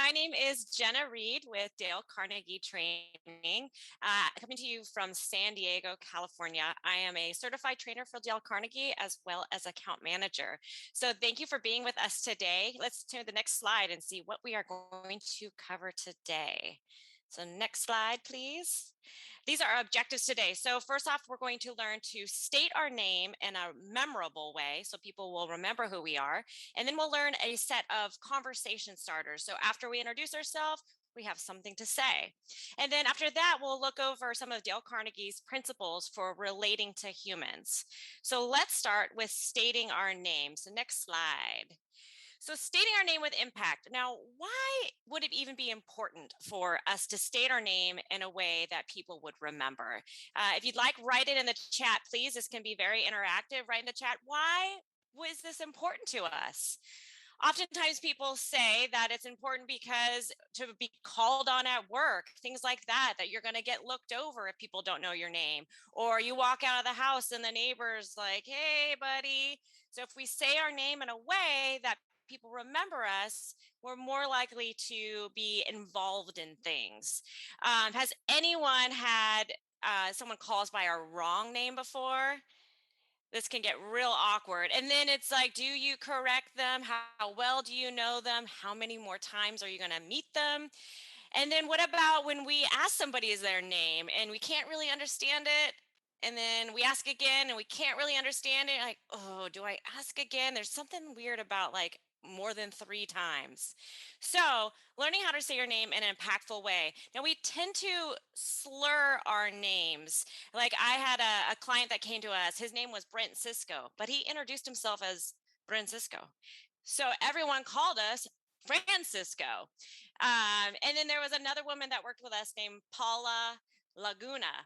my name is Jenna Reid with Dale Carnegie Training, coming to you from San Diego, California. I am a certified trainer for Dale Carnegie as well as account manager. So thank you for being with us today. Let's turn to the next slide and see what we are going to cover today. So next slide, please. These are our objectives today. So first off, we're going to learn to state our name in a memorable way so people will remember who we are. And then we'll learn a set of conversation starters. So after we introduce ourselves, we have something to say. And then after that, we'll look over some of Dale Carnegie's principles for relating to humans. So let's start with stating our name. So next slide. So stating our name with impact. Now, why would it even be important for us to state our name in a way that people would remember? If you'd like, write it in the chat, please. This can be very interactive. Write in the chat, why was this important to us? Oftentimes people say that it's important because to be called on at work, things like that, that you're going to get looked over if people don't know your name, or you walk out of the house and the neighbor's like, hey, buddy. So if we say our name in a way that people remember us, we're more likely to be involved in things. Has anyone had someone call us by our wrong name before? This can get real awkward. And then it's like, do you correct them? How well do you know them? How many more times are you going to meet them? And then what about when we ask somebody is their name and we can't really understand it? And then we ask again and we can't really understand it. Like, oh, do I ask again? There's something weird about like more than 3 times. So learning how to say your name in an impactful way. Now we tend to slur our names. Like I had a client that came to us, his name was Brent Cisco, but he introduced himself as Brent Cisco. So everyone called us Francisco. And then there was another woman that worked with us named Paula Laguna,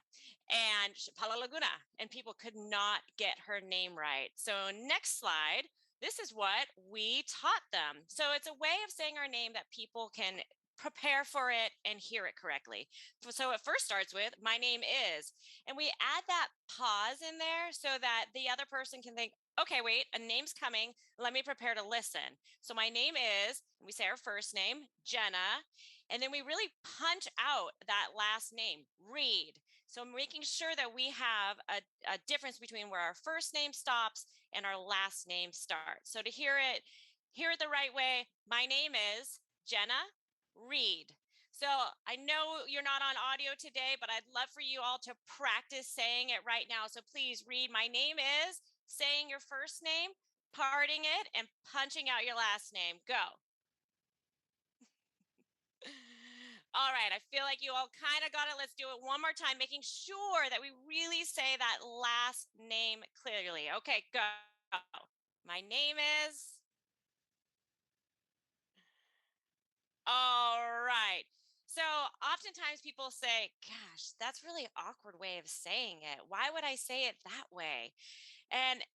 and people could not get her name right. So next slide. This is what we taught them. So it's a way of saying our name that people can prepare for it and hear it correctly. So it first starts with, my name is, and we add that pause in there so that the other person can think, okay, wait, a name's coming. Let me prepare to listen. So my name is, we say our first name, Jenna, and then we really punch out that last name, Reid. So making sure that we have a difference between where our first name stops and our last name starts. So to hear it the right way, my name is Jenna Reid. So I know you're not on audio today, but I'd love for you all to practice saying it right now. So please read, my name is, saying your first name, parting it, and punching out your last name. Go. All right, I feel like you all kind of got it. Let's do it one more time, making sure that we really say that last name clearly. Okay, go. My name is. All right. So oftentimes people say, gosh, that's really awkward way of saying it. Why would I say it that way? And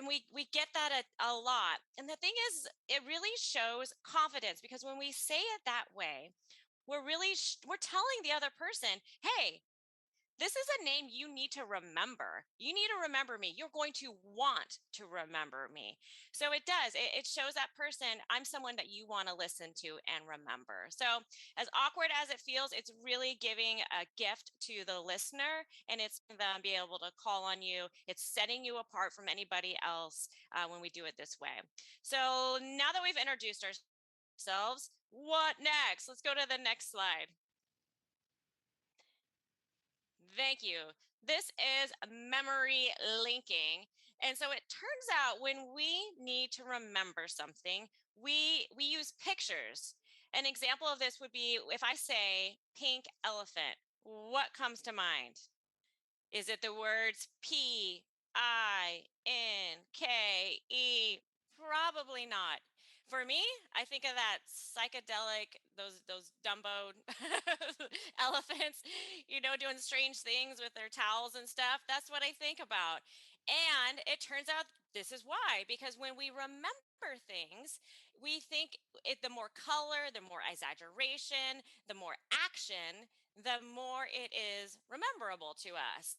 we get that a lot. And the thing is, it really shows confidence because when we say it that way, we're telling the other person, hey, this is a name you need to remember. You need to remember me. You're going to want to remember me. So it does. It shows that person, I'm someone that you want to listen to and remember. So as awkward as it feels, it's really giving a gift to the listener and it's them be able to call on you. It's setting you apart from anybody else when we do it this way. So now that we've introduced ourselves, what next? Let's go to the next slide. Thank you. This is memory linking. And so it turns out when we need to remember something, we use pictures. An example of this would be if I say pink elephant, what comes to mind? Is it the words Pinke? Probably not. For me, I think of that psychedelic, those Dumbo elephants, doing strange things with their towels and stuff. That's what I think about. And it turns out this is why, because when we remember things, we think the more color, the more exaggeration, the more action, the more it is rememberable to us.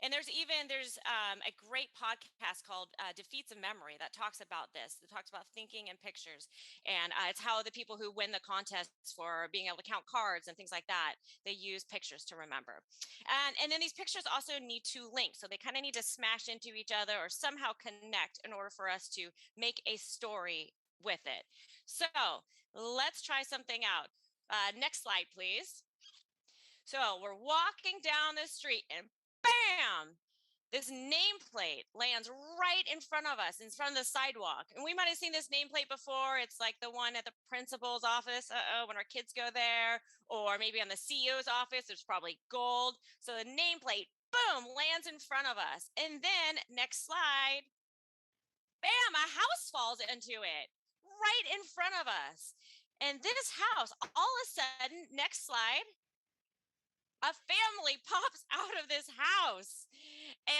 And there's a great podcast called Defeats of Memory that talks about this. It talks about thinking in pictures, and it's how the people who win the contests for being able to count cards and things like that, they use pictures to remember. And then these pictures also need to link, so they kind of need to smash into each other or somehow connect in order for us to make a story with it. So let's try something out. Next slide, please. So we're walking down the street and bam, this nameplate lands right in front of us, in front of the sidewalk. And we might have seen this nameplate before. It's like the one at the principal's office, when our kids go there, or maybe on the CEO's office, it's probably gold. So the nameplate, boom, lands in front of us. And then next slide, bam, a house falls into it right in front of us. And this house, all of a sudden, next slide, a family pops out of this house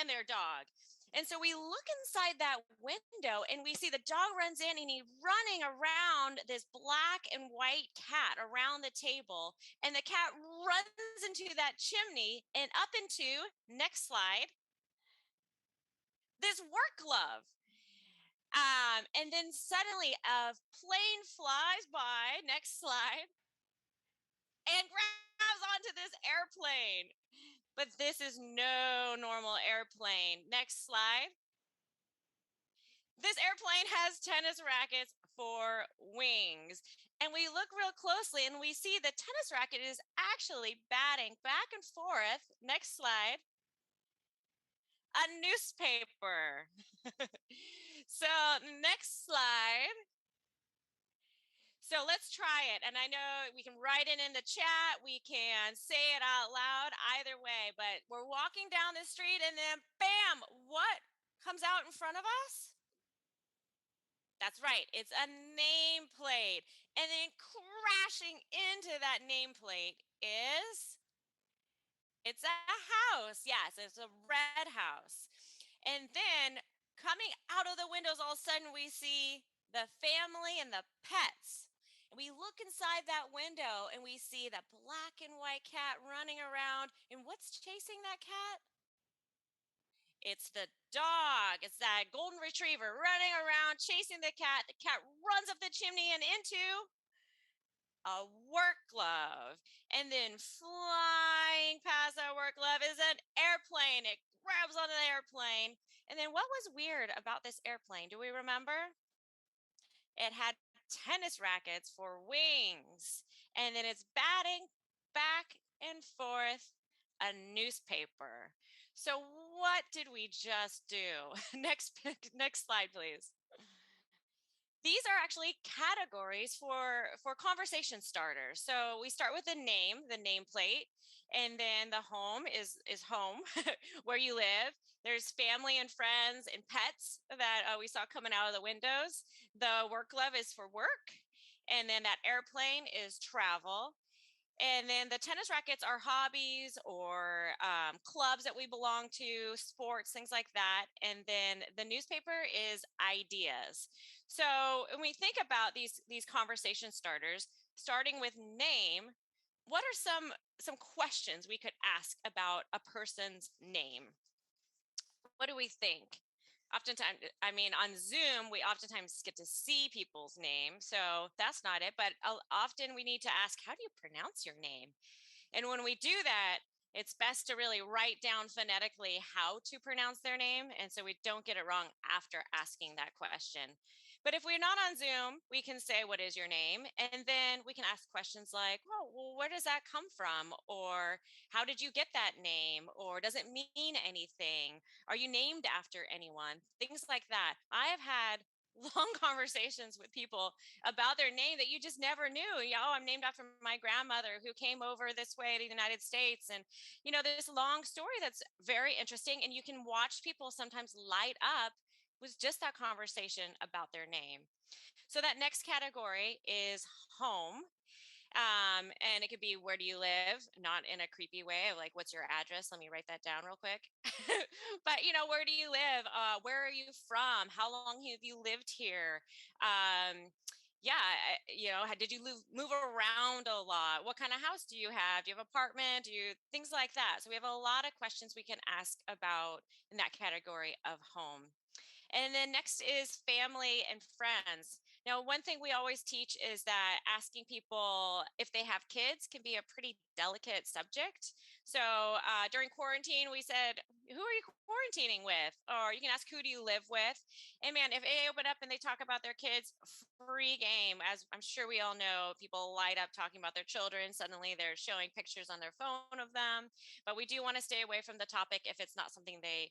and their dog. And so we look inside that window and we see the dog runs in and he's running around this black and white cat around the table. And the cat runs into that chimney and up into, next slide, this work glove. And then suddenly a plane flies by, next slide, and grabs onto this airplane. But this is no normal airplane. Next slide. This airplane has tennis rackets for wings. And we look real closely and we see the tennis racket is actually batting back and forth. Next slide. A newspaper. So next slide. So let's try it. And I know we can write it in the chat. We can say it out loud, either way. But we're walking down the street and then bam, what comes out in front of us? That's right. It's a nameplate. And then crashing into that nameplate is, it's a house. Yes, it's a red house. And then coming out of the windows, all of a sudden we see the family and the pets. And we look inside that window and we see that black and white cat running around. And what's chasing that cat? It's the dog. It's that golden retriever running around chasing the cat. The cat runs up the chimney and into a work glove. And then flying past that work glove is an airplane. It grabs onto the airplane. And then what was weird about this airplane? Do we remember? It had tennis rackets for wings. And then it's batting back and forth a newspaper. So what did we just do? Next slide, please. These are actually categories for conversation starters. So we start with the name, the nameplate, and then the home is home, where you live. There's family and friends and pets that we saw coming out of the windows. The work glove is for work, and then that airplane is travel. And then the tennis rackets are hobbies or clubs that we belong to, sports, things like that. And then the newspaper is ideas. So when we think about these conversation starters, starting with name, what are some questions we could ask about a person's name? What do we think? Oftentimes, I mean, on Zoom, we oftentimes get to see people's name. So that's not it. But often we need to ask, how do you pronounce your name? And when we do that, it's best to really write down phonetically how to pronounce their name. And so we don't get it wrong after asking that question. But if we're not on Zoom, we can say, what is your name? And then we can ask questions like, oh, well, where does that come from? Or how did you get that name? Or does it mean anything? Are you named after anyone? Things like that. I have had long conversations with people about their name that you just never knew. Oh, I'm named after my grandmother who came over this way to the United States. And, this long story that's very interesting. And you can watch people sometimes light up with just that conversation about their name. So that next category is home. And it could be, where do you live? Not in a creepy way of like, what's your address? Let me write that down real quick. But where do you live? Where are you from? How long have you lived here? Did you move around a lot? What kind of house do you have? Do you have apartment? Do you things like that? So we have a lot of questions we can ask about in that category of home. And then next is family and friends. Now, one thing we always teach is that asking people if they have kids can be a pretty delicate subject. So during quarantine, we said, who are you quarantining with? Or you can ask, who do you live with? And man, if they open up and they talk about their kids, free game. As I'm sure we all know, people light up talking about their children. Suddenly they're showing pictures on their phone of them. But we do want to stay away from the topic if it's not something they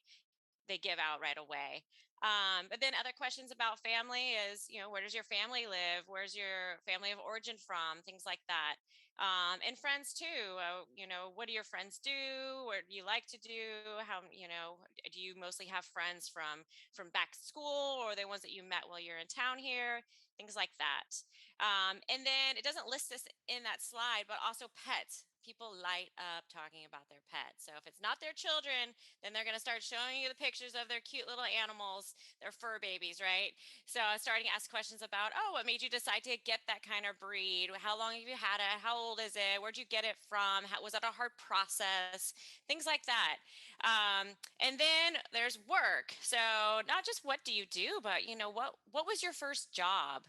give out right away. But then other questions about family is, where does your family live? Where's your family of origin from? Things like that. And friends too. What do your friends do? What do you like to do? How, do you mostly have friends from back to school, or the ones that you met while you're in town here? Things like that. And then it doesn't list this in that slide, but also pets. People light up talking about their pets. So if it's not their children, then they're going to start showing you the pictures of their cute little animals, their fur babies, right? So starting to ask questions about, oh, what made you decide to get that kind of breed? How long have you had it? How old is it? Where'd you get it from? Was that a hard process? Things like that. And then there's work. So not just what do you do, but what was your first job?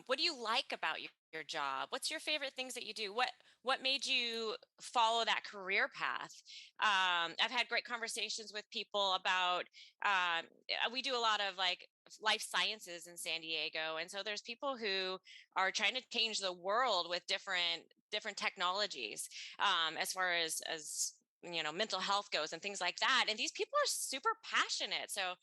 What do you like about your job? What's your favorite things that you do? What made you follow that career path? I've had great conversations with people about we do a lot of like life sciences in San Diego, and so there's people who are trying to change the world with different technologies, as far as mental health goes and things like that. And these people are super passionate. So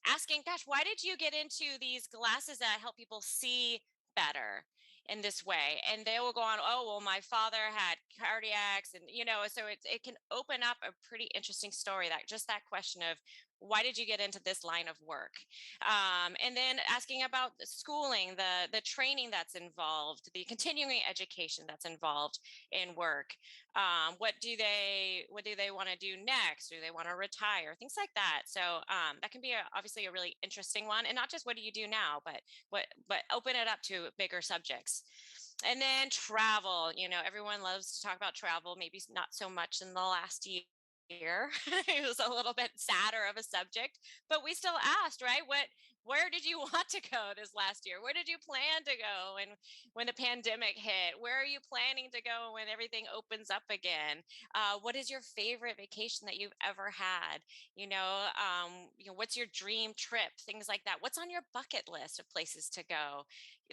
asking, gosh, why did you get into these glasses that help people see better in this way? And they will go on, oh, well, my father had cardiacs, and so it can open up a pretty interesting story, that just that question of, why did you get into this line of work? And then asking about the schooling, the training that's involved, the continuing education that's involved in work. What do they want to do next? Do they want to retire? Things like that. So that can be obviously a really interesting one, and not just what do you do now, but open it up to bigger subjects. And then travel. Everyone loves to talk about travel. Maybe not so much in the last year. It was a little bit sadder of a subject, but we still asked, right? Where did you want to go this last year? Where did you plan to go? And when the pandemic hit, where are you planning to go when everything opens up again? What is your favorite vacation that you've ever had? What's your dream trip? Things like that. What's on your bucket list of places to go?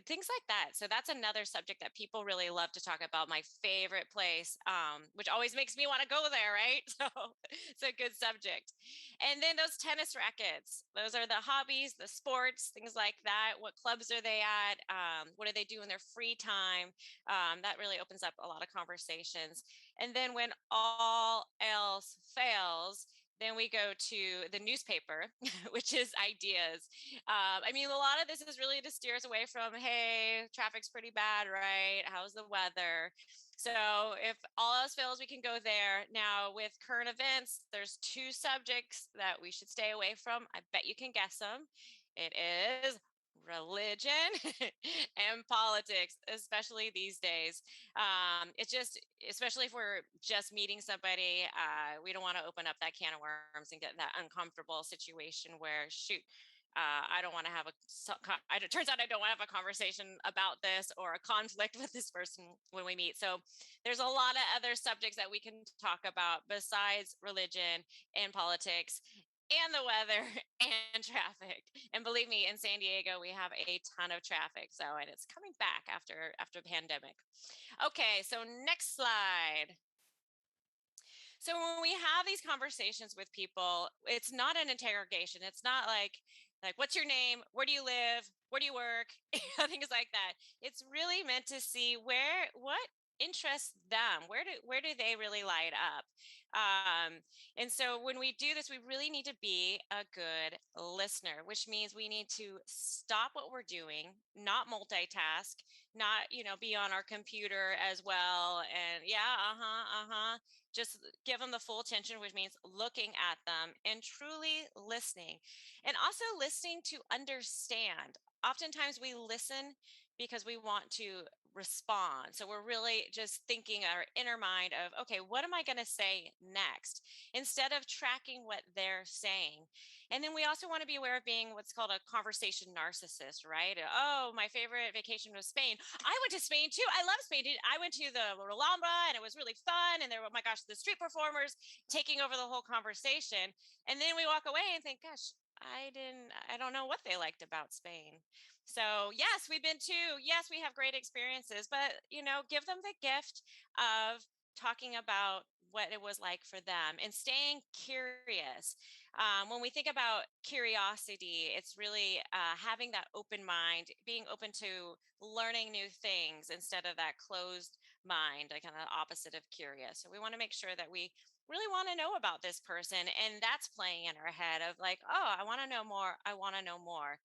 Things like that. So that's another subject that people really love to talk about. My favorite place, which always makes me want to go there, right? So it's a good subject. And then those tennis rackets, those are the hobbies, the sports, things like that. What clubs are they at? What do they do in their free time? That really opens up a lot of conversations. And then when all else fails, then we go to the newspaper, which is ideas. A lot of this is really to steer us away from, hey, traffic's pretty bad, right? How's the weather? So if all else fails, we can go there. Now, with current events, there's two subjects that we should stay away from. I bet you can guess them. It is religion and politics, especially these days. It's just, especially if we're just meeting somebody, we don't want to open up that can of worms and get in that uncomfortable situation where, shoot, I don't want to have it turns out I don't want to have a conversation about this or a conflict with this person when we meet. So there's a lot of other subjects that we can talk about besides religion and politics and the weather and traffic. And believe me, in San Diego, we have a ton of traffic. So, and it's coming back after the pandemic. Okay, so next slide. So when we have these conversations with people, it's not an interrogation. It's not like what's your name? Where do you live? Where do you work? Things like that. It's really meant to see what interests them. Where do they really light up? And so when we do this, we really need to be a good listener, which means we need to stop what we're doing, not multitask, not be on our computer as well. And yeah, just give them the full attention, which means looking at them and truly listening. And also listening to understand. Oftentimes we listen because we want to respond. So we're really just thinking our inner mind of, okay, what am I going to say next? Instead of tracking what they're saying. And then we also want to be aware of being what's called a conversation narcissist, right? Oh, my favorite vacation was Spain. I went to Spain too. I love Spain. I went to the Alhambra and it was really fun. And there were, oh my gosh, the street performers taking over the whole conversation. And then we walk away and think, gosh, I don't know what they liked about Spain. So yes, we've been to, yes, we have great experiences, but give them the gift of talking about what it was like for them and staying curious. When we think about curiosity, it's really having that open mind, being open to learning new things instead of that closed mind, like kind of the opposite of curious. So we want to make sure that we really want to know about this person, and that's playing in our head of like, oh, I want to know more. I want to know more.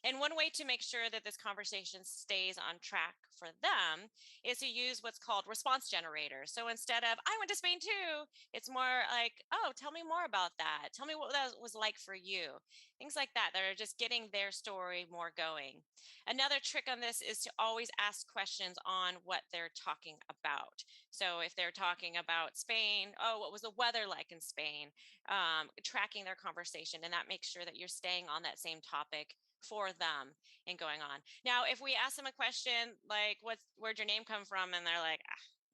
And one way to make sure that this conversation stays on track for them is to use what's called response generators. So instead of, I went to Spain too, it's more like, oh, tell me more about that. Tell me what that was like for you. Things like that are just getting their story more going. Another trick on this is to always ask questions on what they're talking about. So if they're talking about Spain, oh, what was the weather like in Spain? Tracking their conversation, and that makes sure that you're staying on that same topic for them and going on. Now, if we ask them a question like, where'd your name come from? And they're like,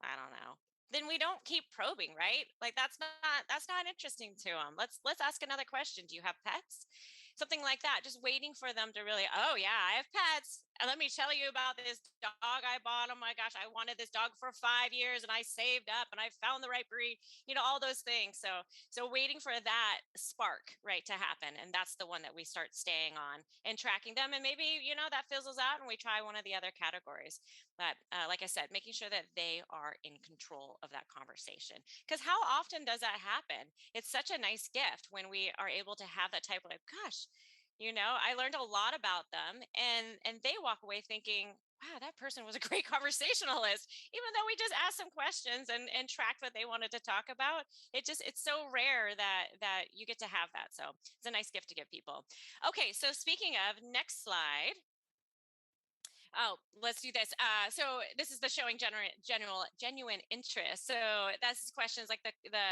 I don't know. Then we don't keep probing, right? Like that's not interesting to them. Let's ask another question. Do you have pets? Something like that. Just waiting for them to really, oh yeah, I have pets. And let me tell you about this dog I bought. Oh my gosh, I wanted this dog for 5 years and I saved up and I found the right breed, all those things. So waiting for that spark, right, to happen. And that's the one that we start staying on and tracking them. And maybe, that fizzles out and we try one of the other categories. But like I said, making sure that they are in control of that conversation. Because how often does that happen? It's such a nice gift when we are able to have that type of like, gosh, I learned a lot about them, and they walk away thinking, wow, that person was a great conversationalist, even though we just asked some questions and tracked what they wanted to talk about. It's so rare that you get to have that. So it's a nice gift to give people. Okay, so speaking of, next slide. Oh, let's do this. So this is the showing genuine interest. So that's questions like the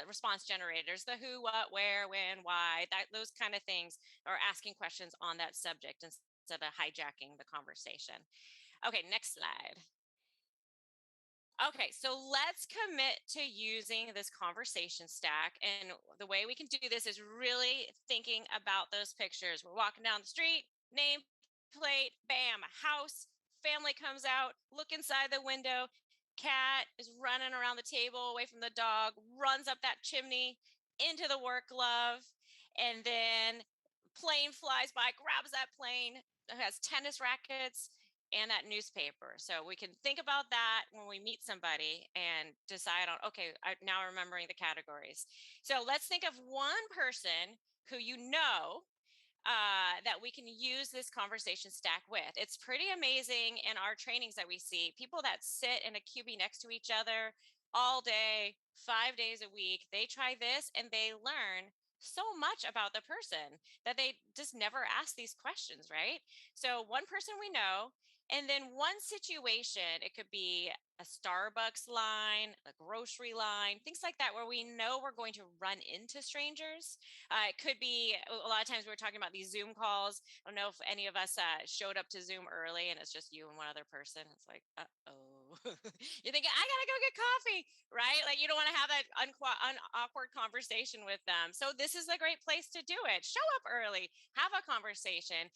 response generators, the who, what, where, when, why, those kind of things, or asking questions on that subject instead of hijacking the conversation. Okay, next slide. Okay, so let's commit to using this conversation stack. And the way we can do this is really thinking about those pictures. We're walking down the street, name plate, bam, house, family comes out, look inside the window, cat is running around the table away from the dog, runs up that chimney into the work glove, and then plane flies by, grabs that plane, has tennis rackets and that newspaper. So we can think about that when we meet somebody and decide on, okay, now remembering the categories. So let's think of one person who that we can use this conversation stack with. It's pretty amazing in our trainings that we see people that sit in a QB next to each other all day, 5 days a week. They try this and they learn so much about the person that they just never ask these questions, right? So one person we know, and then one situation, it could be a Starbucks line, a grocery line, things like that, where we know we're going to run into strangers. It could be a lot of times we're talking about these Zoom calls. I don't know if any of us showed up to Zoom early and it's just you and one other person. It's like, uh-oh. You're thinking, I got to go get coffee, right? Like you don't want to have that awkward conversation with them. So this is a great place to do it. Show up early, have a conversation.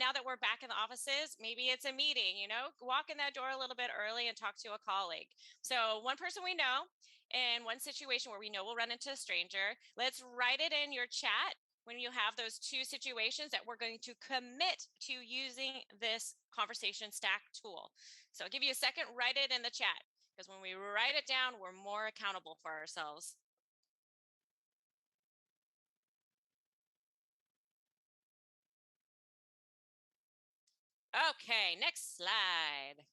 Now that we're back in the offices, maybe it's a meeting, walk in that door a little bit early and talk to a colleague. So one person we know in one situation where we know we'll run into a stranger, let's write it in your chat when you have those two situations that we're going to commit to using this conversation stack tool. So I'll give you a second, write it in the chat, because when we write it down, we're more accountable for ourselves. Okay, next slide.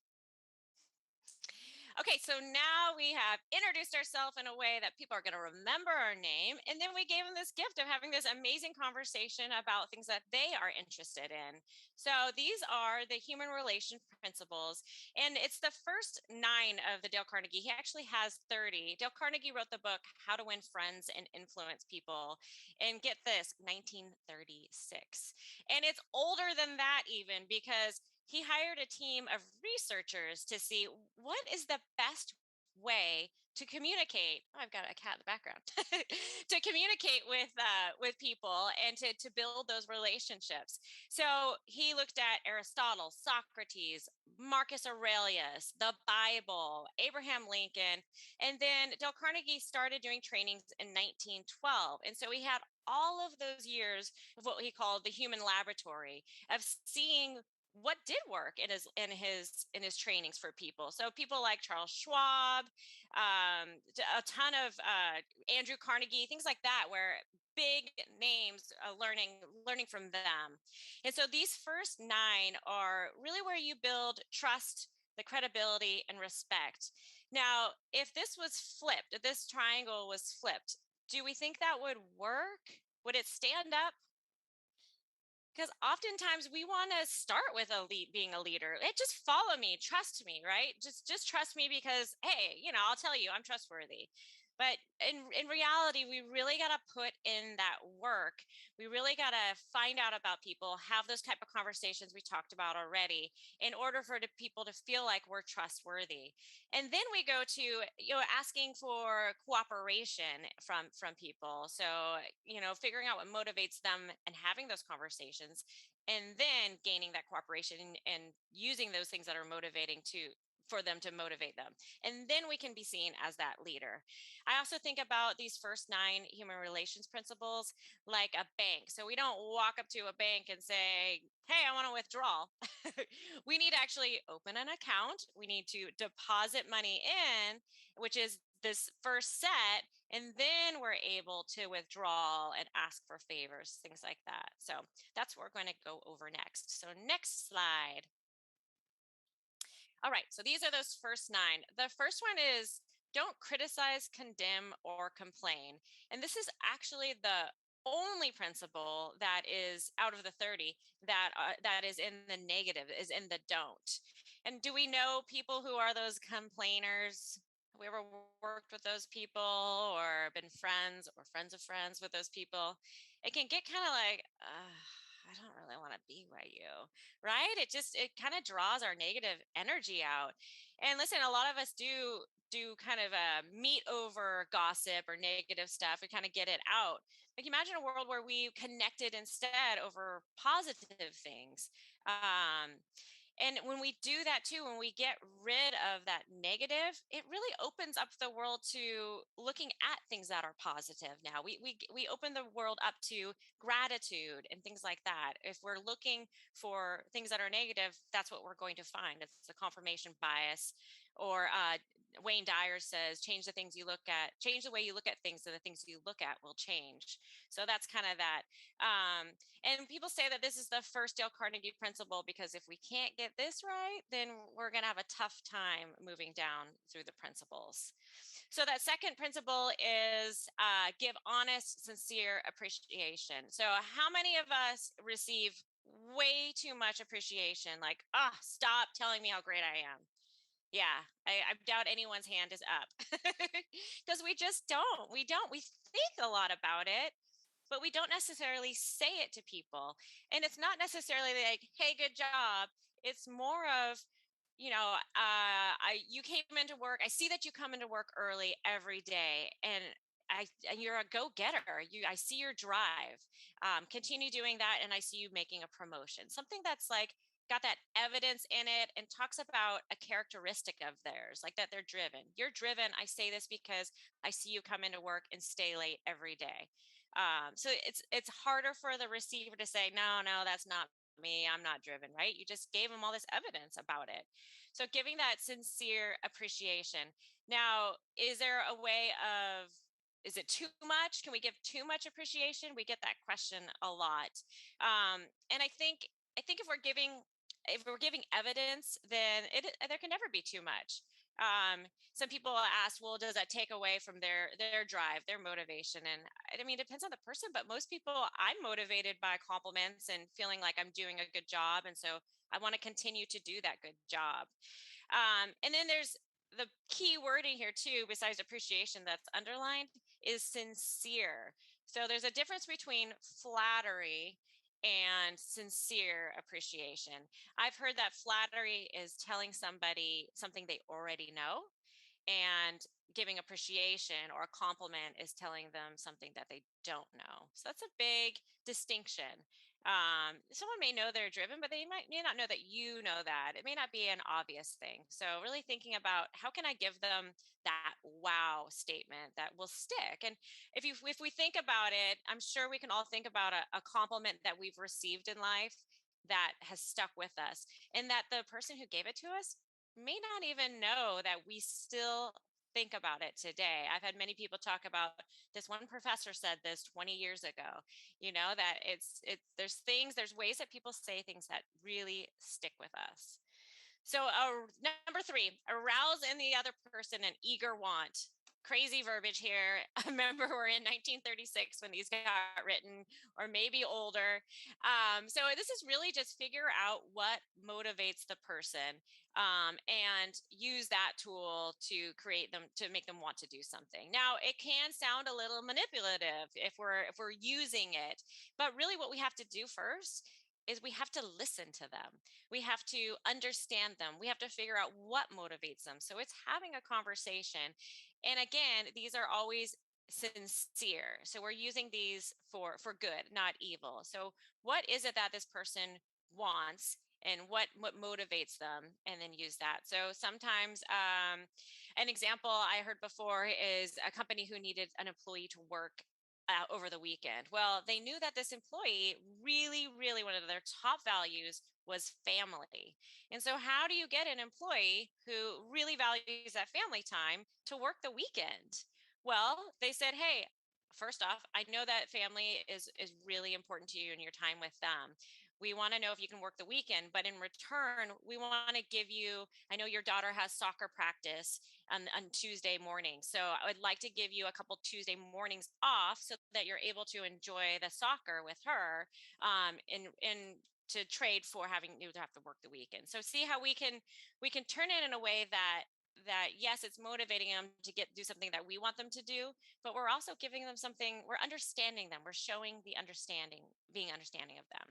Okay, so now we have introduced ourselves in a way that people are going to remember our name. And then we gave them this gift of having this amazing conversation about things that they are interested in. So these are the human relation principles. And it's the first 9 of the Dale Carnegie. He actually has 30. Dale Carnegie wrote the book, How to Win Friends and Influence People. And get this, 1936. And it's older than that even because he hired a team of researchers to see what is the best way to communicate. Oh, I've got a cat in the background. To communicate with people and to build those relationships. So he looked at Aristotle, Socrates, Marcus Aurelius, the Bible, Abraham Lincoln, and then Dale Carnegie started doing trainings in 1912. And so he had all of those years of what he called the human laboratory of seeing what did work in his trainings for people. So people like Charles Schwab, a ton of Andrew Carnegie, things like that, where big names, learning from them. And so these first 9 are really where you build trust, the credibility, and respect. Now, if this was flipped, if this triangle was flipped, do we think that would work? Would it stand up? Because oftentimes we want to start with being a leader. It just follow me, trust me, right? Just trust me because hey, I'll tell you I'm trustworthy. But in reality, we really got to put in that work. We really got to find out about people, have those type of conversations we talked about already, in order for the people to feel like we're trustworthy. And then we go to asking for cooperation from people. So figuring out what motivates them and having those conversations, and then gaining that cooperation and using those things that are motivating for them to motivate them. And then we can be seen as that leader. I also think about these first 9 human relations principles like a bank. So we don't walk up to a bank and say, hey, I want to withdraw. We need to actually open an account. We need to deposit money in, which is this first set, and then we're able to withdraw and ask for favors, things like that. So that's what we're going to go over next. So next slide. All right, so these are those first 9. The first one is don't criticize, condemn, or complain. And this is actually the only principle that is out of the 30 that is in the negative, is in the don't. And do we know people who are those complainers? Have we ever worked with those people or been friends or friends of friends with those people? It can get kind of like, I don't really want to be by you, right? It kind of draws our negative energy out. And listen, a lot of us do kind of meet over gossip or negative stuff. We kind of get it out. Like imagine a world where we connected instead over positive things. And when we do that too, when we get rid of that negative, it really opens up the world to looking at things that are positive. Now we open the world up to gratitude and things like that. If we're looking for things that are negative, that's what we're going to find. It's a confirmation bias. Or Wayne Dyer says, change the way you look at things, and the things you look at will change. So that's kind of that. And people say that this is the first Dale Carnegie principle because if we can't get this right, then we're going to have a tough time moving down through the principles. So that second principle is give honest, sincere appreciation. So how many of us receive way too much appreciation? Like, stop telling me how great I am. Yeah, I doubt anyone's hand is up because we just don't. We don't. We think a lot about it, but we don't necessarily say it to people. And it's not necessarily like, hey, good job. It's more of, you came into work. I see that you come into work early every day, and you're a go-getter. I see your drive. Continue doing that, and I see you making a promotion. Something that's like got that evidence in it and talks about a characteristic of theirs, like that they're driven. You're driven. I say this because I see you come into work and stay late every day. So it's harder for the receiver to say, no, that's not me. I'm not driven, right? You just gave them all this evidence about it. So giving that sincere appreciation. Now, is there a way of, is it too much? Can we give too much appreciation? We get that question a lot. And I think if we're giving evidence, then there can never be too much. Some people ask, well, does that take away from their drive, their motivation? And I mean, it depends on the person, but most people, I'm motivated by compliments and feeling like I'm doing a good job. And so I want to continue to do that good job. And then there's the key wording here too, besides appreciation that's underlined, is sincere. So there's a difference between flattery and sincere appreciation. I've heard that flattery is telling somebody something they already know, and giving appreciation or a compliment is telling them something that they don't know. So that's a big distinction. Someone may know they're driven, but they may not know that you know that. It may not be an obvious thing. So really thinking about how can I give them that wow statement that will stick. And if we think about it, I'm sure we can all think about a compliment that we've received in life that has stuck with us, and that the person who gave it to us may not even know that we still think about it today. I've had many people talk about, this one professor said this 20 years ago, that there's ways that people say things that really stick with us. So number 3, arouse in the other person an eager want. Crazy verbiage here. I remember we're in 1936 when these got written, or maybe older. So this is really just figure out what motivates the person, and use that tool to create them, to make them want to do something. Now, it can sound a little manipulative if we're using it, but really what we have to do first is we have to listen to them. We have to understand them. We have to figure out what motivates them. So it's having a conversation. And again, these are always sincere. So we're using these for good, not evil. So what is it that this person wants, and what motivates them, and then use that. So sometimes an example I heard before is a company who needed an employee to work over the weekend. Well, they knew that this employee really, really, one of their top values was family. And so how do you get an employee who really values that family time to work the weekend? Well, they said, hey, first off, I know that family is really important to you and your time with them. We want to know if you can work the weekend, but in return, we want to give you, I know your daughter has soccer practice on Tuesday morning. So I would like to give you a couple Tuesday mornings off so that you're able to enjoy the soccer with her, in to trade for having you to have to work the weekend. So see how we can turn it in a way that yes, it's motivating them to do something that we want them to do, but we're also giving them something, we're understanding them, we're showing the understanding, being understanding of them.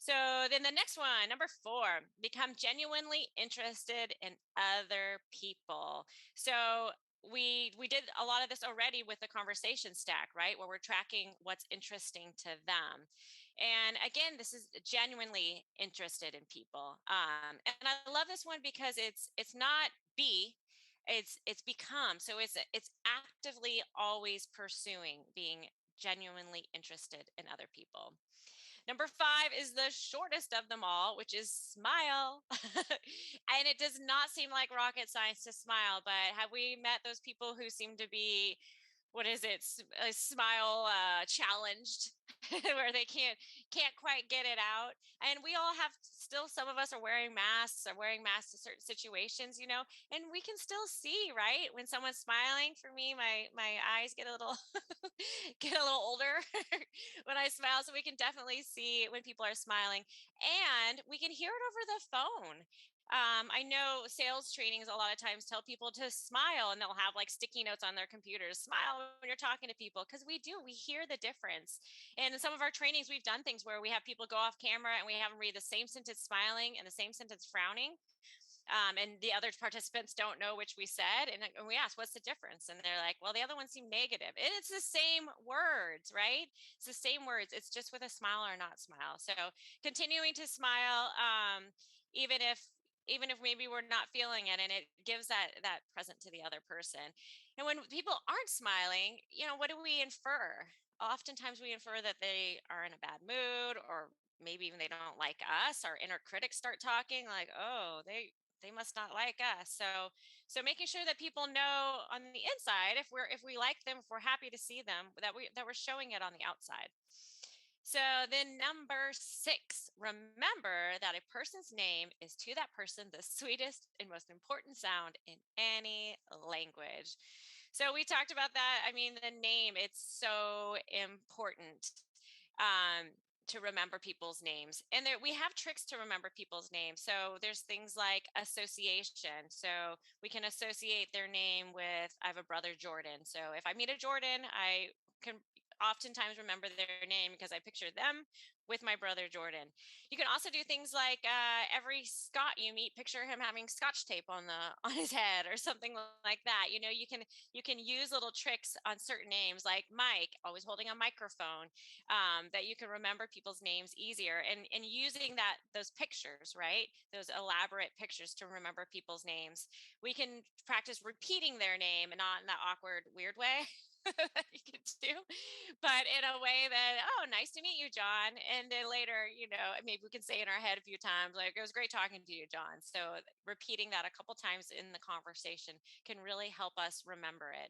So then the next one, number 4, become genuinely interested in other people. So we did a lot of this already with the conversation stack, right? Where we're tracking what's interesting to them. And again, this is genuinely interested in people. And I love this one because it's not be, it's become. So it's actively always pursuing being genuinely interested in other people. Number 5 is the shortest of them all, which is smile. And it does not seem like rocket science to smile, but have we met those people who seem to be, what is it, smile challenged, where they can't quite get it out? And we all have, still some of us are wearing masks, to certain situations, and we can still see, right, when someone's smiling. For me, my eyes get a little get a little older when I smile, so we can definitely see when people are smiling, and we can hear it over the phone. I know sales trainings a lot of times tell people to smile, and they'll have like sticky notes on their computers, smile when you're talking to people, because we hear the difference. And in some of our trainings, we've done things where we have people go off camera and we have them read the same sentence smiling and the same sentence frowning. And the other participants don't know which we said. And we ask, what's the difference? And they're like, well, the other one seemed negative. And it's the same words, right? It's the same words. It's just with a smile or not smile. So continuing to smile, even if maybe we're not feeling it, and it gives that present to the other person. And when people aren't smiling, what do we infer? Oftentimes we infer that they are in a bad mood, or maybe even they don't like us. Our inner critics start talking like, oh, they must not like us. So making sure that people know on the inside, if we like them, if we're happy to see them, that we're showing it on the outside. So then number 6, remember that a person's name is to that person the sweetest and most important sound in any language. So we talked about that. I mean, the name, it's so important. Um, to remember people's names. And there we have tricks to remember people's names. So there's things like association. So we can associate their name with, I have a brother Jordan. So if I meet a Jordan, I can oftentimes remember their name because I picture them with my brother Jordan. You can also do things like every Scot you meet, picture him having Scotch tape on his head or something like that. You can use little tricks on certain names, like Mike, always holding a microphone, that you can remember people's names easier, and using those pictures, right? Those elaborate pictures to remember people's names. We can practice repeating their name and not in that awkward, weird way. You could do, but in a way that, oh, nice to meet you, John. And then later, maybe we can say in our head a few times, like, it was great talking to you, John. So repeating that a couple times in the conversation can really help us remember it.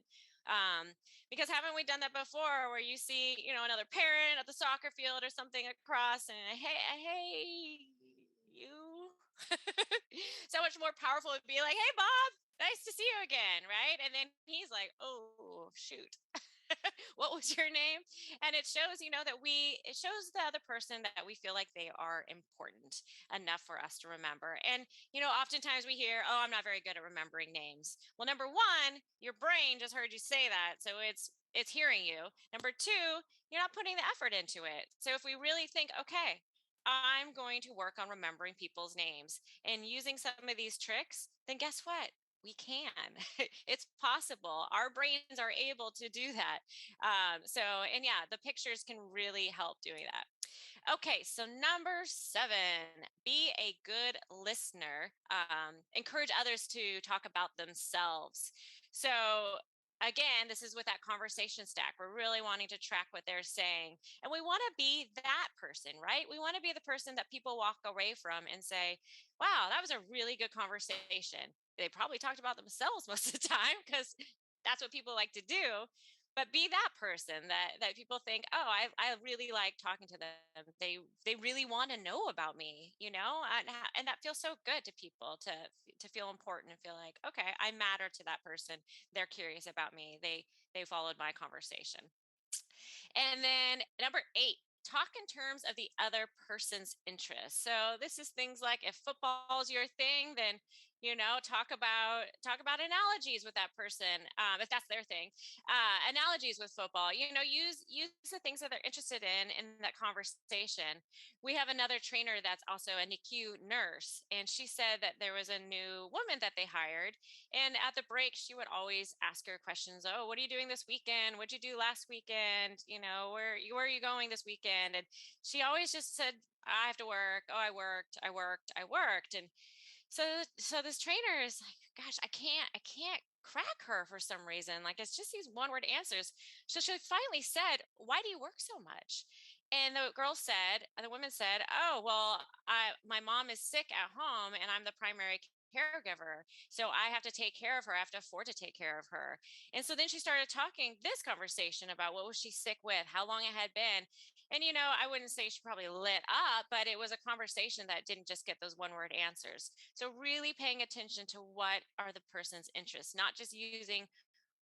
Because haven't we done that before, where you see, another parent at the soccer field or something across, and hey, you. So much more powerful would be like, hey, Bob, nice to see you again, right? And then he's like, oh, shoot. What was your name? And it shows, it shows the other person that we feel like they are important enough for us to remember. And, oftentimes we hear, oh, I'm not very good at remembering names. Well, number one, your brain just heard you say that. So it's hearing you. Number two, you're not putting the effort into it. So if we really think, okay, I'm going to work on remembering people's names and using some of these tricks, then guess what? We can. It's possible. Our brains are able to do that. And yeah, the pictures can really help doing that. Okay, so number 7, be a good listener. Encourage others to talk about themselves. So again, this is with that conversation stack. We're really wanting to track what they're saying. And we want to be that person, right? We want to be the person that people walk away from and say, wow, that was a really good conversation. They probably talked about themselves most of the time because that's what people like to do. But be that person that people think, oh, I really like talking to them. They really want to know about me, and that feels so good to people to feel important and feel like, okay, I matter to that person. They're curious about me. They followed my conversation. And then number 8, talk in terms of the other person's interests. So this is things like, if football is your thing, then talk about analogies with that person, if that's their thing. Analogies with football, use the things that they're interested in that conversation. We have another trainer that's also a NICU nurse, and she said that there was a new woman that they hired, and at the break she would always ask her questions. Oh, what are you doing this weekend? What'd you do last weekend? Where are you going this weekend? And she always just said, I have to work. Oh, I worked. And so this trainer is like, gosh, I can't crack her for some reason. Like, it's just these one word answers. So she finally said, why do you work so much? And the woman said, oh, well, my mom is sick at home and I'm the primary caregiver. So I have to take care of her. I have to afford to take care of her. And so then she started talking this conversation about what was she sick with, how long it had been. And, I wouldn't say she probably lit up, but it was a conversation that didn't just get those one word answers. So really paying attention to what are the person's interests, not just using,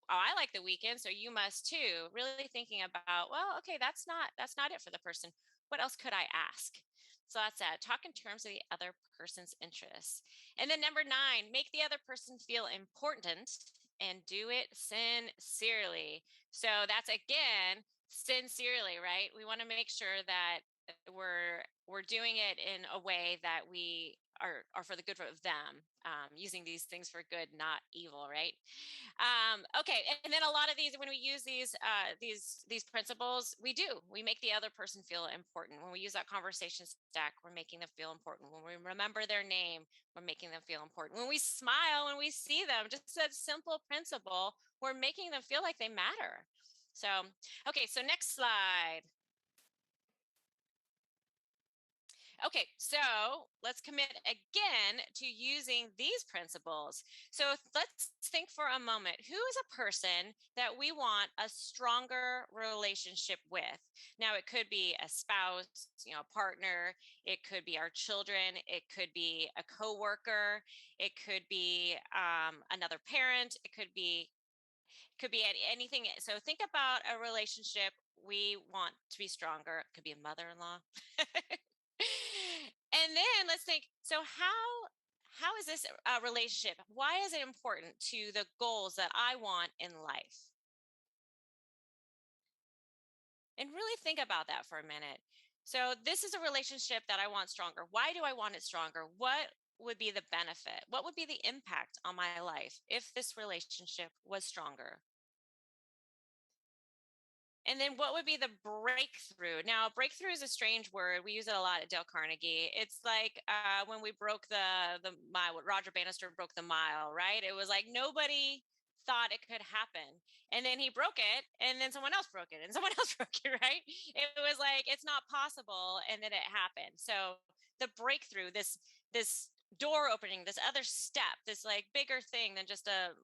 oh, I like the weekend, so you must too. Really thinking about, well, okay, that's not it for the person. What else could I ask? So that's that. Talk in terms of the other person's interests. And then number 9, make the other person feel important and do it sincerely. So that's, again, sincerely, right? We want to make sure that we're doing it in a way that we are for the good of them, using these things for good, not evil, right? Okay, and then a lot of these, when we use these principles, we make the other person feel important. When we use that conversation stack, we're making them feel important. When we remember their name, we're making them feel important. When we smile when we see them, just that simple principle, we're making them feel like they matter. So, okay, so next slide. Okay, so let's commit again to using these principles. So let's think for a moment, who is a person that we want a stronger relationship with? Now, it could be a spouse, a partner, it could be our children, it could be a coworker, it could be another parent, it could be anything. So think about a relationship we want to be stronger. It could be a mother-in-law. And then let's think, so how is this relationship? Why is it important to the goals that I want in life? And really think about that for a minute. So this is a relationship that I want stronger. Why do I want it stronger? What would be the benefit? What would be the impact on my life if this relationship was stronger? And then what would be the breakthrough? Now, breakthrough is a strange word. We use it a lot at Dale Carnegie. It's like when we broke the mile, Roger Bannister broke the mile, right? It was like nobody thought it could happen. And then he broke it, and then someone else broke it, and someone else broke it, right? It was like it's not possible, and then it happened. So the breakthrough, this door opening, this other step, this like bigger thing than just a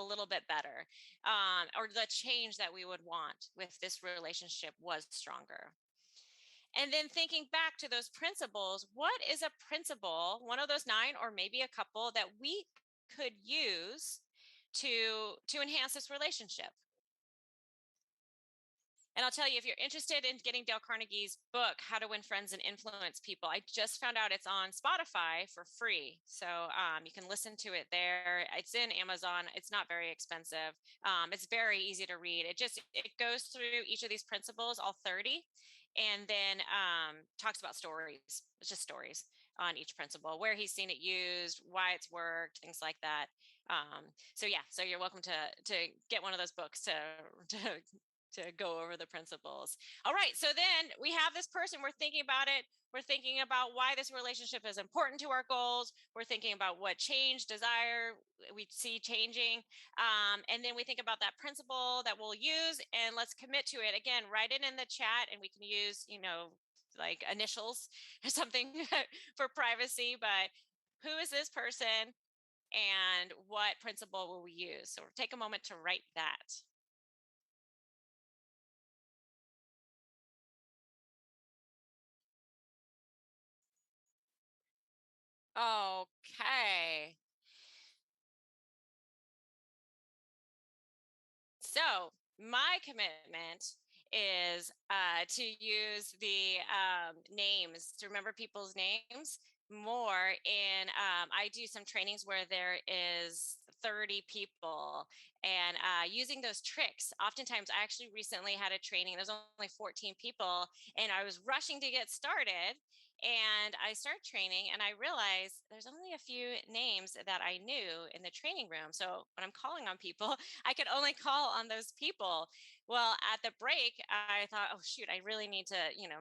little bit better, or the change that we would want with this relationship was stronger. And then thinking back to those principles, what is a principle, one of those nine, or maybe a couple that we could use to enhance this relationship? And I'll tell you, if you're interested in getting Dale Carnegie's book, How to Win Friends and Influence People, I just found out it's on Spotify for free. So you can listen to it there. It's in Amazon. It's not very expensive. It's very easy to read. It goes through each of these principles, all 30, and then talks about stories. It's just stories on each principle, where he's seen it used, why it's worked, things like that. So yeah, so you're welcome to get one of those books to go over the principles. All right. So then we have this person, we're thinking about it. We're thinking about why this relationship is important to our goals. We're thinking about what change, desire we see changing. And then we think about that principle that we'll use, and let's commit to it. Again, write it in the chat, and we can use, like initials or something for privacy. But who is this person, and what principle will we use? So take a moment to write that. Okay. So my commitment is to use the names, to remember people's names more. I do some trainings where there is 30 people, and using those tricks. Oftentimes, I actually recently had a training. There's only 14 people, and I was rushing to get started. And I start training, and I realized there's only a few names that I knew in the training room. So when I'm calling on people, I could only call on those people. Well, at the break, I thought, oh, shoot, I really need to,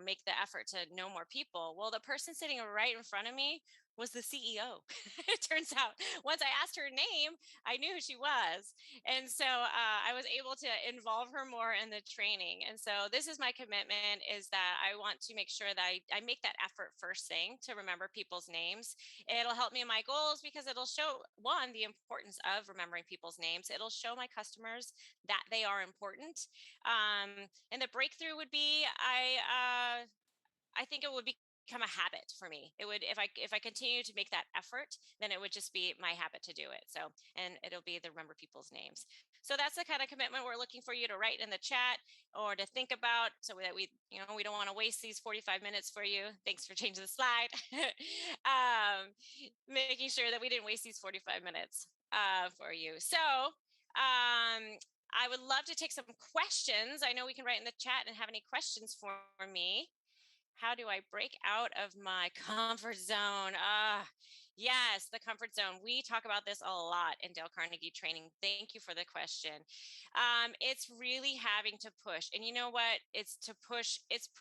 make the effort to know more people. Well, the person sitting right in front of me was the CEO. It turns out once I asked her name, I knew who she was. And so I was able to involve her more in the training. And so this is my commitment, is that I want to make sure that I make that effort first thing to remember people's names. It'll help me in my goals because it'll show, one, the importance of remembering people's names. It'll show my customers that they are important. And the breakthrough would be I think it would become a habit for me. It would, if I continue to make that effort, then it would just be my habit to do it. So, and it'll be the remember people's names. So that's the kind of commitment we're looking for you to write in the chat or to think about, so that we don't want to waste these 45 minutes for you. Thanks for changing the slide. Making sure that we didn't waste these 45 minutes for you. So I would love to take some questions. I know we can write in the chat and have any questions for me. How do I break out of my comfort zone? Yes, the comfort zone. We talk about this a lot in Dale Carnegie training. Thank you for the question. It's really having to push. And you know what? It's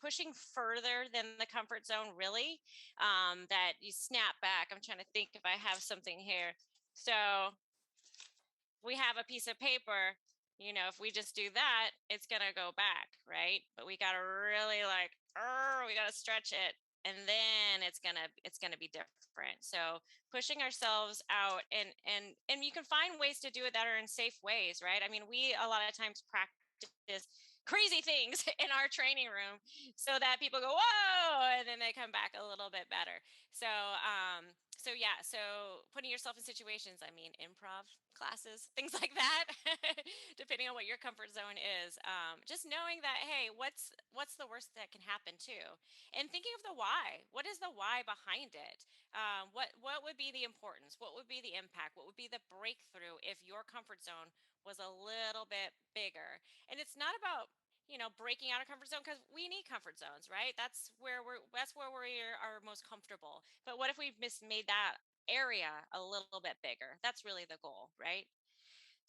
pushing further than the comfort zone, really, that you snap back. I'm trying to think if I have something here. So we have a piece of paper, if we just do that, it's going to go back, right? But we got to really we got to stretch it. and then it's gonna be different. So pushing ourselves out, and you can find ways to do it that are in safe ways, right? I mean, we a lot of times practice crazy things in our training room so that people go, whoa, and then they come back a little bit better. So yeah, so putting yourself in situations, I mean, improv classes, things like that, depending on what your comfort zone is. Just knowing that, hey, what's the worst that can happen too, and thinking of the why. What is the why behind it? What would be the importance? What would be the impact? What would be the breakthrough if your comfort zone was a little bit bigger? And it's not about breaking out of comfort zone, because we need comfort zones, right? That's where we are most comfortable. But what if we made that area a little bit bigger? That's really the goal, right?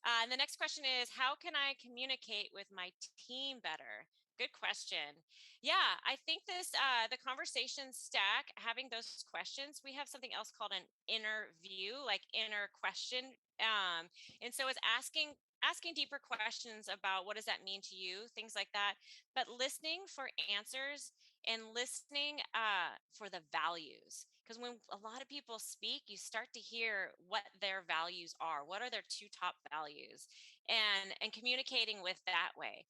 And the next question is, how can I communicate with my team better? Good question. Yeah, I think the conversation stack, having those questions, we have something else called an inner view, like inner question. And so it's asking deeper questions about what does that mean to you, things like that, but listening for answers and listening for the values. Because when a lot of people speak, you start to hear what their values are. What are their two top values? And communicating with that way.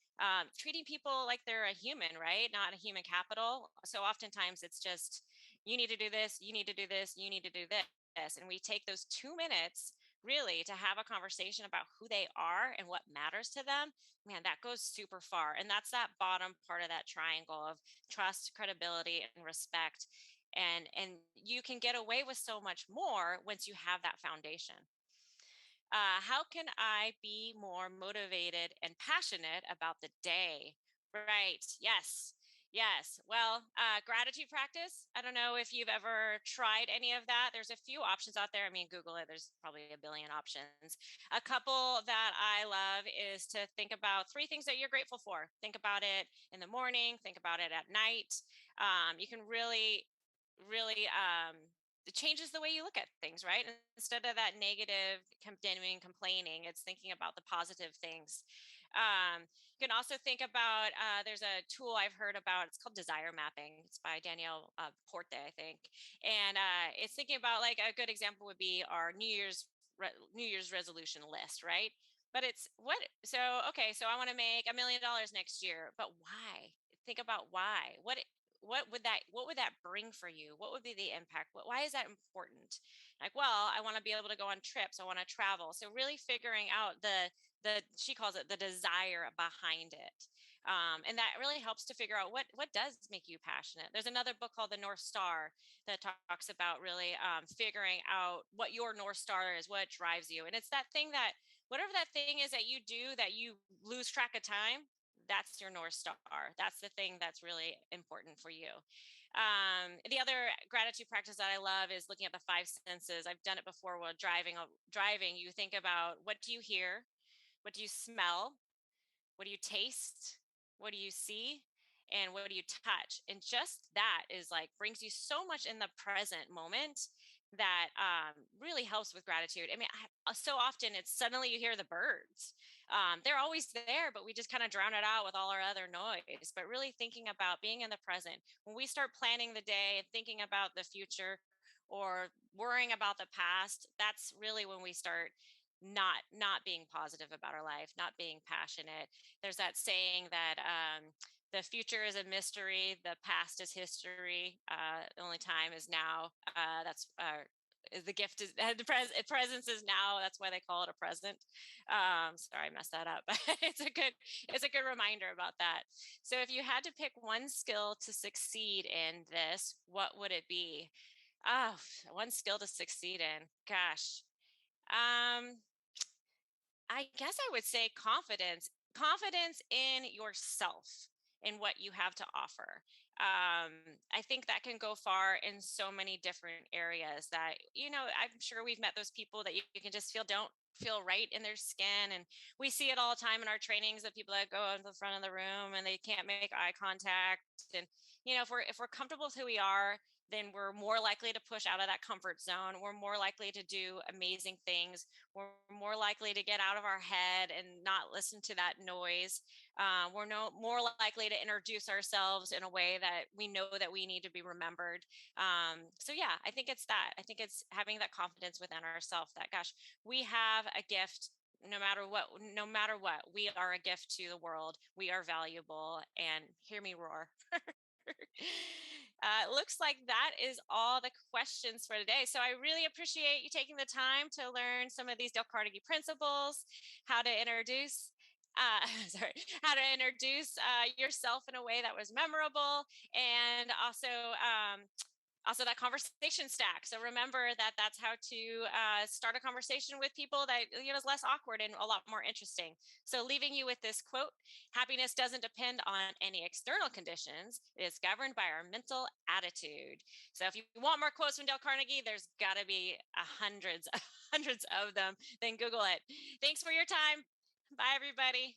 Treating people like they're a human, right? Not a human capital. So oftentimes it's just, you need to do this, you need to do this, you need to do this. And we take those 2 minutes really to have a conversation about who they are and what matters to them. Man, that goes super far. And that's that bottom part of that triangle of trust, credibility, and respect. And you can get away with so much more once you have that foundation. How can I be more motivated and passionate about the day? Right. Yes. Yes. Well, gratitude practice. I don't know if you've ever tried any of that. There's a few options out there. I mean, Google it. There's probably a billion options. A couple that I love is to think about 3 things that you're grateful for. Think about it in the morning. Think about it at night. You can really it changes the way you look at things, right? Instead of that negative, condemning, complaining, it's thinking about the positive things. You can also think about, there's a tool I've heard about, it's called desire mapping. It's by Danielle Porte, I think. And it's thinking about, like, a good example would be our New Year's resolution list, right? But it's what, so, okay, so I want to make $1 million next year, but why? Think about why. What would that bring for you? What would be the impact? Why is that important? Like, well, I want to be able to go on trips, I want to travel. So really figuring out the she calls it the desire behind it. And that really helps to figure out what does make you passionate. There's another book called The North Star that talks about really figuring out what your North Star is, what drives you. And it's that thing that, whatever that thing is that you do that you lose track of time, that's your North Star. That's the thing that's really important for you. The other gratitude practice that I love is looking at the 5 senses. I've done it before while driving. You think about, what do you hear? What do you smell? What do you taste? What do you see? And what do you touch? And just that is like, brings you so much in the present moment that really helps with gratitude. I mean, so often it's suddenly you hear the birds. They're always there, but we just kind of drown it out with all our other noise. But really thinking about being in the present, when we start planning the day and thinking about the future or worrying about the past, that's really when we start not being positive about our life, not being passionate. There's that saying that the future is a mystery, the past is history, the only time is now. That's the gift is the presence is now. That's why they call it a present. Sorry, I messed that up, but it's a good reminder about that. So if you had to pick one skill to succeed in this, what would it be? Oh, one skill to succeed in. Gosh. Um, I guess I would say confidence in yourself, in what you have to offer. I think that can go far in so many different areas that, I'm sure we've met those people that you can just don't feel right in their skin. And we see it all the time in our trainings, of people that go in the front of the room and they can't make eye contact. And, if we're comfortable with who we are, then we're more likely to push out of that comfort zone. We're more likely to do amazing things. We're more likely to get out of our head and not listen to that noise. We're more likely to introduce ourselves in a way that we know that we need to be remembered. So yeah, I think it's that. I think it's having that confidence within ourselves that, gosh, we have a gift. No matter what, we are a gift to the world. We are valuable, and hear me roar. Looks like that is all the questions for today. So I really appreciate you taking the time to learn some of these Dale Carnegie principles, how to introduce how to introduce yourself in a way that was memorable, and also that conversation stack. So remember that that's how to start a conversation with people that is less awkward and a lot more interesting. So leaving you with this quote: happiness doesn't depend on any external conditions. It is governed by our mental attitude. So if you want more quotes from Dale Carnegie, there's got to be hundreds of them. Then Google it. Thanks for your time. Bye, everybody.